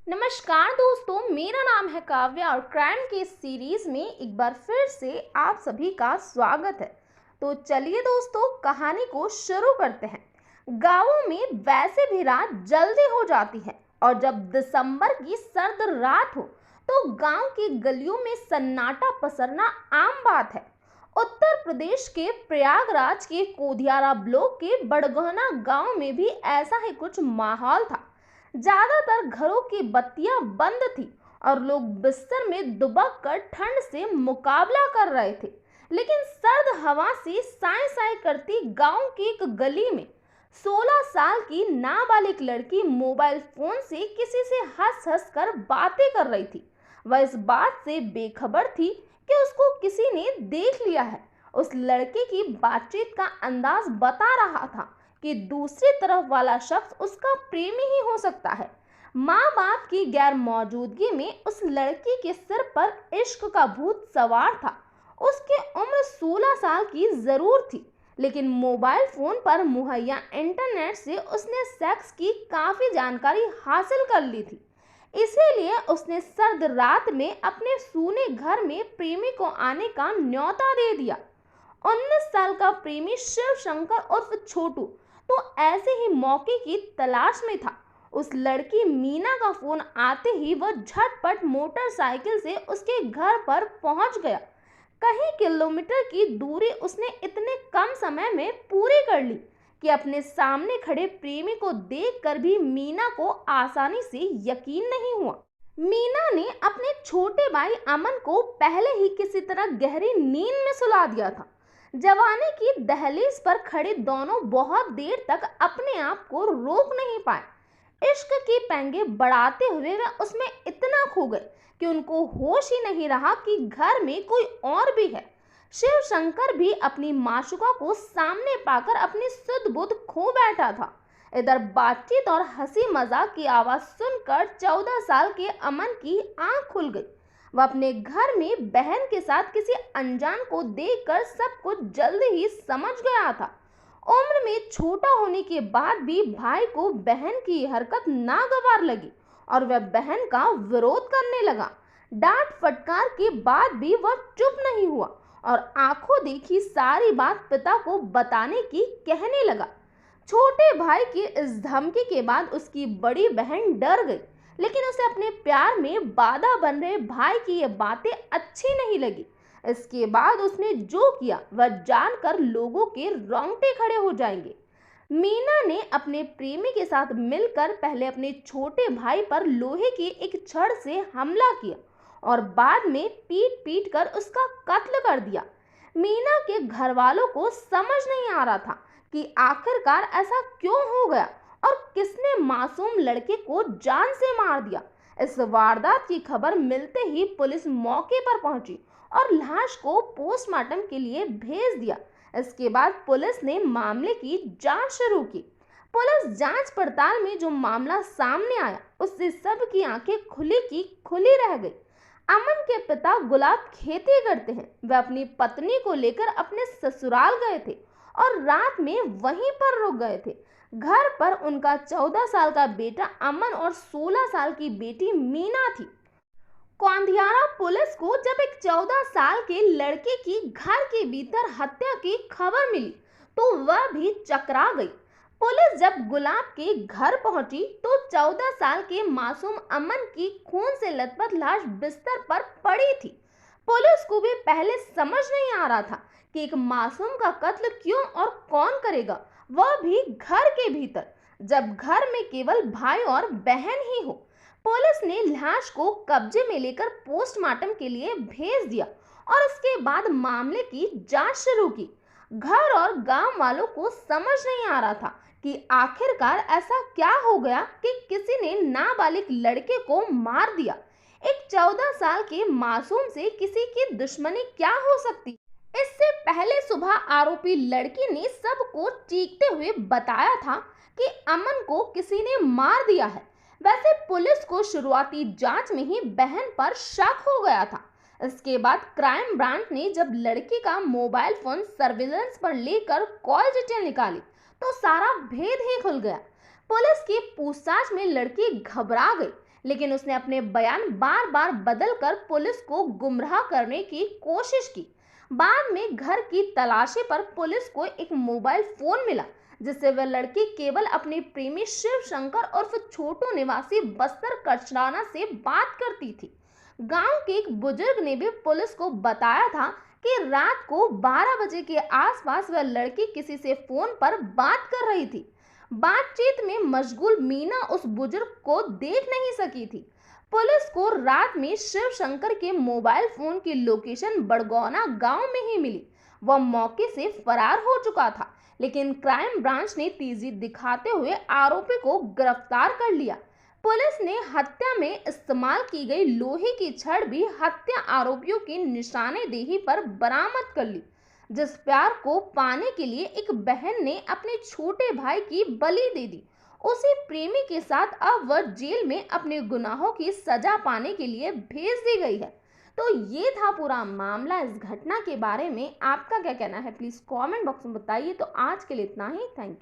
नमस्कार दोस्तों, मेरा नाम है काव्या और क्राइम की इस सीरीज में एक बार फिर से आप सभी का स्वागत है। तो चलिए दोस्तों, कहानी को शुरू करते हैं। गांवों में वैसे भी रात जल्दी हो जाती है और जब दिसंबर की सर्द रात हो तो गांव की गलियों में सन्नाटा पसरना आम बात है। उत्तर प्रदेश के प्रयागराज के कोदियारा ब्लॉक के बड़गहना गांव में भी ऐसा ही कुछ माहौल था। ज्यादातर घरों की बत्तियां बंद थी और लोग बिस्तर में दुबक कर ठंड से मुकाबला कर रहे थे। लेकिन सर्द हवा से साए साए करती गांव की एक गली में 16 साल की नाबालिग लड़की मोबाइल फोन से किसी से हंस हंस कर बातें कर रही थी। वह इस बात से बेखबर थी कि उसको किसी ने देख लिया है। उस लड़के की बातचीत का अंदाज बता रहा था कि दूसरी तरफ वाला शख्स उसका प्रेमी ही हो सकता है। माँ बाप की गैर मौजूदगी में उस लड़की के सिर पर इश्क का भूत सवार था। उसकी उम्र 16 साल की जरूर थी, लेकिन मोबाइल फोन पर मुहैया इंटरनेट से उसने सेक्स की काफी जानकारी हासिल कर ली थी। इसीलिए उसने सर्द रात में अपने सूने घर में प्रेमी को आने का न्योता दे दिया। 19 साल का प्रेमी शिव शंकर उर्फ छोटू तो ऐसे ही मौके की तलाश में था। उस लड़की मीना का फोन आते ही वह झटपट मोटरसाइकिल से उसके घर पर पहुंच गया। कई किलोमीटर की दूरी उसने इतने कम समय में पूरी कर ली कि अपने सामने खड़े प्रेमी को देखकर भी मीना को आसानी से यकीन नहीं हुआ। मीना ने अपने छोटे भाई अमन को पहले ही किसी तरह गहरी नींद में सुला दिया था। जवानी की दहलीज पर खड़े दोनों बहुत देर तक अपने आप को रोक नहीं पाए। इश्क की पेंगे बढ़ाते हुए वे उसमें इतना खो गए कि उनको होश ही नहीं रहा कि घर में कोई और भी है। शिव शंकर भी अपनी माशुका को सामने पाकर अपनी सुध बुध खो बैठा था। इधर बातचीत और हंसी मजाक की आवाज सुनकर 14 साल के अमन की आंख खुल गई। वह अपने घर में बहन के साथ किसी अनजान को देखकर सब कुछ जल्दी ही समझ गया था। उम्र में छोटा होने के बाद भी भाई को बहन की हरकत नागवार लगी और वह बहन का विरोध करने लगा। डांट फटकार के बाद भी वह चुप नहीं हुआ और आंखों देखी सारी बात पिता को बताने की कहने लगा। छोटे भाई की इस धमकी के बाद उसकी बड़ी बहन डर गई, लेकिन उसे अपने प्यार में बाधा बन रहे भाई की ये बातें अच्छी नहीं लगी। इसके बाद उसने जो किया वह जानकर लोगों के रोंगटे खड़े हो जाएंगे। मीना ने अपने प्रेमी के साथ मिलकर पहले अपने छोटे भाई पर लोहे की एक छड़ से हमला किया और बाद में पीट पीट कर उसका कत्ल कर दिया। मीना के घर वालों को समझ नहीं आ रहा था कि आखिरकार ऐसा क्यों हो गया और किसने मासूम लड़के को जान से मार दिया। इस वारदात की खबर मिलते ही पुलिस मौके पर पहुंची और लाश को पोस्टमार्टम के लिए भेज दिया। इसके बाद पुलिस ने मामले की जांच शुरू की। पुलिस जांच पड़ताल में जो मामला सामने आया उससे सबकी आंखें खुली की खुली रह गई। अमन के पिता गुलाब खेती करते हैं। वह अपनी पत्नी को लेकर अपने ससुराल गए थे और रात में वहीं पर रुक गए थे। घर पर उनका 14 साल का बेटा अमन और 16 साल की बेटी मीना थी। कौंधियारा पुलिस को जब एक 14 साल के लड़के की घर के भीतर हत्या की खबर मिली तो वह भी चकरा गई। पुलिस जब गुलाब के घर पहुंची तो 14 साल के मासूम अमन की खून से लथपथ लाश बिस्तर पर पड़ी थी। पुलिस को भी पहले समझ नहीं आ रहा था कि एक मासूम का कत्ल क्यों और कौन करेगा, वह भी घर के भीतर, जब घर में केवल भाई और बहन ही हो। पुलिस ने लाश को कब्जे में लेकर पोस्टमार्टम के लिए भेज दिया और इसके बाद मामले की जांच शुरू की। घर और गांव वालों को समझ नहीं आ रहा था कि आखिरकार ऐसा क्या हो गया कि किसी ने नाबालिग लड़के को मार दिया। एक 14 साल के मासूम से किसी की दुश्मनी क्या हो सकती। इससे पहले सुबह आरोपी लड़की ने सबको चीखते हुए बताया था कि अमन को किसी ने मार दिया है। वैसे पुलिस को शुरुआती जांच में ही बहन पर शक हो गया था। इसके बाद क्राइम ब्रांच ने जब लड़की का मोबाइल फोन सर्विलांस पर लेकर कॉल डिटेल निकाली तो सारा भेद ही खुल गया। पुलिस की पूछताछ में लड़की घबरा गई, लेकिन उसने अपने बयान बार बार बदलकर पुलिस को गुमराह करने की कोशिश की। बाद में घर की तलाशी पर पुलिस को एक मोबाइल फोन मिला, जिससे वह लड़की केवल अपने प्रेमी शिव शंकर उर्फ छोटू निवासी बस्तर कचराना से बात करती थी। गांव के एक बुजुर्ग ने भी पुलिस को बताया था कि रात को 12 बजे के आसपास वह लड़की किसी से फोन पर बात कर रही थी। बातचीत में मशगूल मीना उस बुजुर्ग को देख नहीं सकी थी। पुलिस को रात में शिव शंकर के मोबाइल फोन की लोकेशन बड़गौना गांव में ही मिली। वह मौके से फरार हो चुका था, लेकिन क्राइम ब्रांच ने तेजी दिखाते हुए आरोपी को गिरफ्तार कर लिया। पुलिस ने हत्या में इस्तेमाल की गई लोहे की छड़ भी हत्या आरोपियों की निशानेदेही पर बरामद कर ली। जिस प्यार को पाने के लिए एक बहन ने अपने छोटे भाई की बलि दे दी, उसी प्रेमी के साथ अब वह जेल में अपने गुनाहों की सजा पाने के लिए भेज दी गई है। तो ये था पूरा मामला। इस घटना के बारे में आपका क्या कहना है, प्लीज कमेंट बॉक्स में बताइए। तो आज के लिए इतना ही। Thank you.